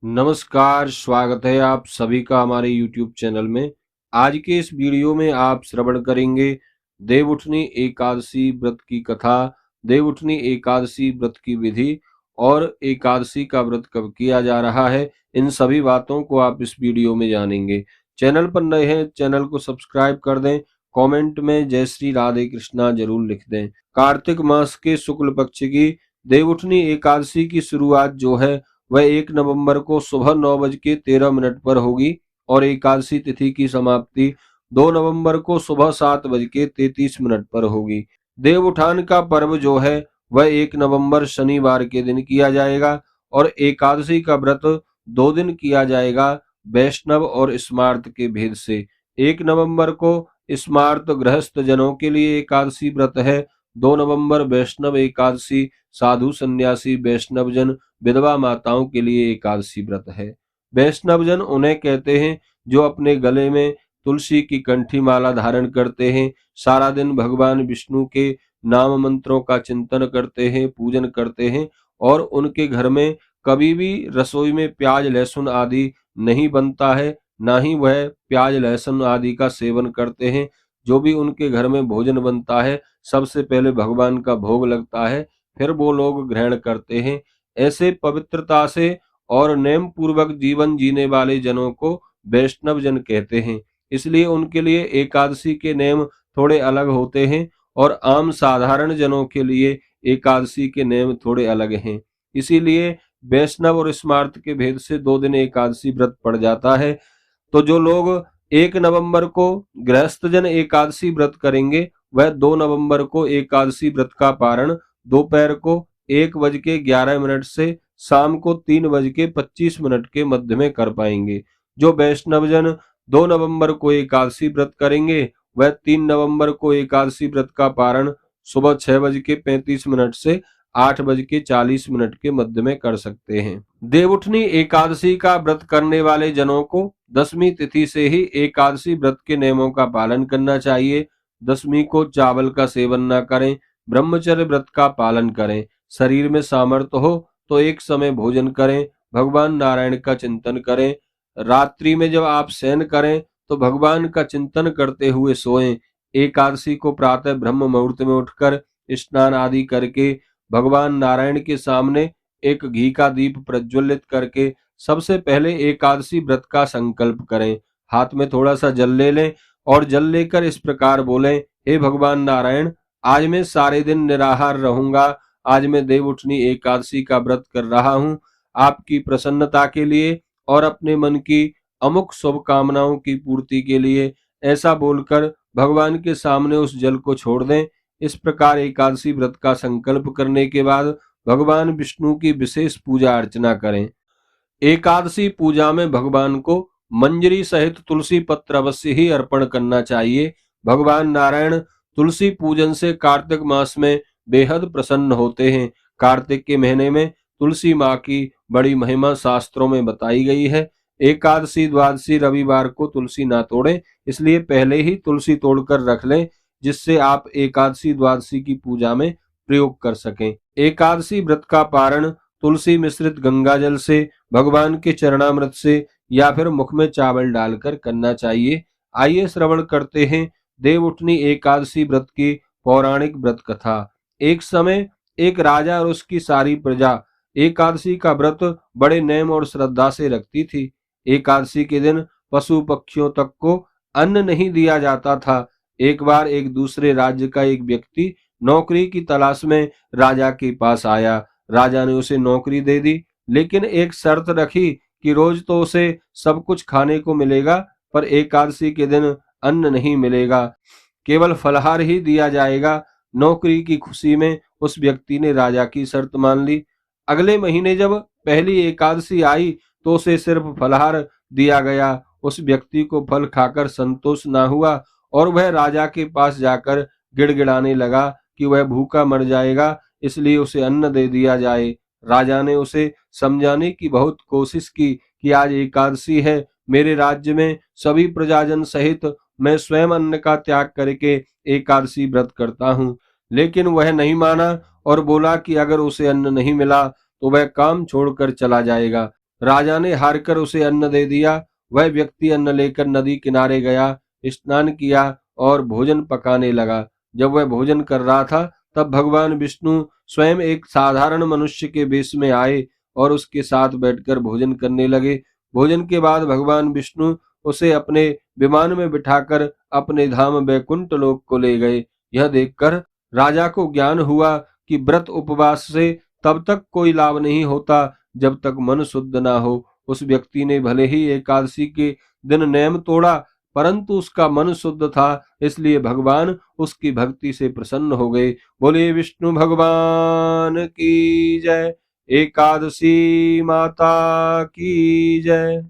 नमस्कार, स्वागत है आप सभी का हमारे YouTube चैनल में। आज के इस वीडियो में आप श्रवण करेंगे देवउठनी एकादशी व्रत की कथा, देवउठनी एकादशी व्रत की विधि और एकादशी का व्रत कब किया जा रहा है। इन सभी बातों को आप इस वीडियो में जानेंगे। चैनल पर नए हैं, चैनल को सब्सक्राइब कर दें। कमेंट में जय श्री राधे कृष्णा जरूर लिख दें। कार्तिक मास के शुक्ल पक्ष की देवउठनी एकादशी की शुरुआत जो है वह 1 नवंबर को सुबह 9:13 पर होगी और एकादशी तिथि की समाप्ति 2 नवंबर को सुबह 7:33 पर होगी। देव उठान का पर्व जो है वह 1 नवंबर शनिवार के दिन किया जाएगा और एकादशी का व्रत 2 दिन किया जाएगा वैष्णव और स्मार्त के भेद से। 1 नवंबर को स्मार्त गृहस्थ जनों के लिए एकादशी व्रत है। 2 नवंबर वैष्णव एकादशी साधु सन्यासी वैष्णवजन विधवा माताओं के लिए एकादशी व्रत है। वैष्णवजन उन्हें कहते हैं जो अपने गले में तुलसी की कंठी माला धारण करते हैं, सारा दिन भगवान विष्णु के नाम मंत्रों का चिंतन करते हैं, पूजन करते हैं और उनके घर में कभी भी रसोई में प्याज लहसुन आदि नहीं बनता है, ना ही वह प्याज लहसुन आदि का सेवन करते हैं। जो भी उनके घर में भोजन बनता है सबसे पहले भगवान का भोग लगता है, फिर वो लोग ग्रहण करते हैं। ऐसे पवित्रता से और नेम पूर्वक जीवन जीने वाले जनों को वैष्णव जन कहते हैं। इसलिए उनके लिए एकादशी के नेम थोड़े अलग होते हैं और आम साधारण जनों के लिए एकादशी के नेम थोड़े अलग हैं। इसीलिए वैष्णव और स्मार्त के भेद से 2 दिन एकादशी व्रत पड़ जाता है। तो जो लोग 1 नवंबर को गृहस्थजन एकादशी व्रत करेंगे वह 2 नवंबर को एकादशी व्रत का पारण दोपहर को 1:11 से शाम को 3:25 के मध्य में कर पाएंगे। जो वैष्णवजन 2 नवंबर को एकादशी व्रत करेंगे वह 3 नवंबर को एकादशी व्रत का पारण सुबह 6:35 से 8:40 के मध्य में कर सकते हैं। देवउठनी एकादशी का व्रत करने वाले जनों को दशमी तिथि से ही एकादशी व्रत के नियमों का पालन करना चाहिए। दशमी को चावल का सेवन न करें, ब्रह्मचर्य व्रत का पालन करें। शरीर में सामर्थ्य हो तो एक समय भोजन करें, भगवान नारायण का चिंतन करें। रात्रि में जब आप शयन करें तो भगवान का चिंतन करते हुए सोएं। एकादशी को प्रातः ब्रह्म मुहूर्त में उठकर स्नान आदि करके भगवान नारायण के सामने एक घी का दीप प्रज्वलित करके सबसे पहले एकादशी व्रत का संकल्प करें। हाथ में थोड़ा सा जल ले लें और जल लेकर इस प्रकार बोलें, हे भगवान नारायण, आज मैं सारे दिन निराहार रहूंगा। आज मैं देवउठनी एकादशी का व्रत कर रहा हूँ। आपकी प्रसन्नता के लिए और अपने मन की अमुक शुभकामनाओं की पूर्ति के लिए ऐसा बोलकर भगवान के सामने उस जल को छोड़ दें। इस प्रकार एकादशी व्रत का संकल्प करने के बाद भगवान विष्णु की विशेष पूजा अर्चना करें। एकादशी पूजा में भगवान को मंजरी सहित तुलसी पत्र अवश्य ही अर्पण करना चाहिए। भगवान नारायण तुलसी पूजन से कार्तिक मास में बेहद प्रसन्न होते हैं। कार्तिक के महीने में तुलसी माँ की बड़ी महिमा शास्त्रों में बताई गई है। एकादशी द्वादशी रविवार को तुलसी ना तोड़ें, इसलिए पहले ही तुलसी तोड़कर रख लें जिससे आप एकादशी द्वादशी की पूजा में प्रयोग कर सकें। एकादशी व्रत का पारण तुलसी मिश्रित गंगा जल से, भगवान के चरणामृत से या फिर मुख में चावल डालकर करना चाहिए। आइए श्रवण करते हैं देवउठनी एकादशी व्रत की पौराणिक व्रत कथा। एक समय एक राजा और उसकी सारी प्रजा एकादशी का व्रत बड़े नेम और श्रद्धा से रखती थी। एकादशी के दिन पशु पक्षियों तक को अन्न नहीं दिया जाता था। एक बार एक दूसरे राज्य का एक व्यक्ति नौकरी की तलाश में राजा के पास आया। राजा ने उसे नौकरी दे दी, लेकिन एक शर्त रखी कि रोज तो उसे सब कुछ खाने को मिलेगा पर एकादशी के दिन अन्न नहीं मिलेगा, केवल फलाहार ही दिया जाएगा। नौकरी की खुशी में उस व्यक्ति ने राजा की शर्त मान ली। अगले महीने जब पहली एकादशी आई तो उसे सिर्फ फलाहार दिया गया। उस व्यक्ति को फल खाकर संतोष ना हुआ और वह राजा के पास जाकर गिड़गिड़ाने लगा कि वह भूखा मर जाएगा, इसलिए उसे अन्न दे दिया जाए। राजा ने उसे समझाने की बहुत कोशिश की कि आज एकादशी है, मेरे राज्य में सभी प्रजाजन सहित मैं स्वयं अन्न का त्याग करके एकादशी व्रत करता हूँ। लेकिन वह नहीं माना और बोला कि अगर उसे अन्न नहीं मिला तो वह काम छोड़कर चला जाएगा। राजा ने हार कर उसे अन्न दे दिया। वह व्यक्ति अन्न लेकर नदी किनारे गया, स्नान किया और भोजन पकाने लगा। जब वह भोजन कर रहा था तब भगवान विष्णु स्वयं एक साधारण मनुष्य के वेश में आए और उसके साथ बैठकर भोजन करने लगे। भोजन के बाद भगवान विष्णु उसे अपने विमान में बिठाकर अपने धाम वैकुंठ लोक को ले गए। यह देखकर राजा को ज्ञान हुआ कि व्रत उपवास से तब तक कोई लाभ नहीं होता जब तक मन शुद्ध ना हो। उस व्यक्ति ने भले ही एकादशी के दिन नियम तोड़ा, परंतु उसका मन शुद्ध था, इसलिए भगवान उसकी भक्ति से प्रसन्न हो गए। बोले विष्णु भगवान की जय। एकादशी माता की जय।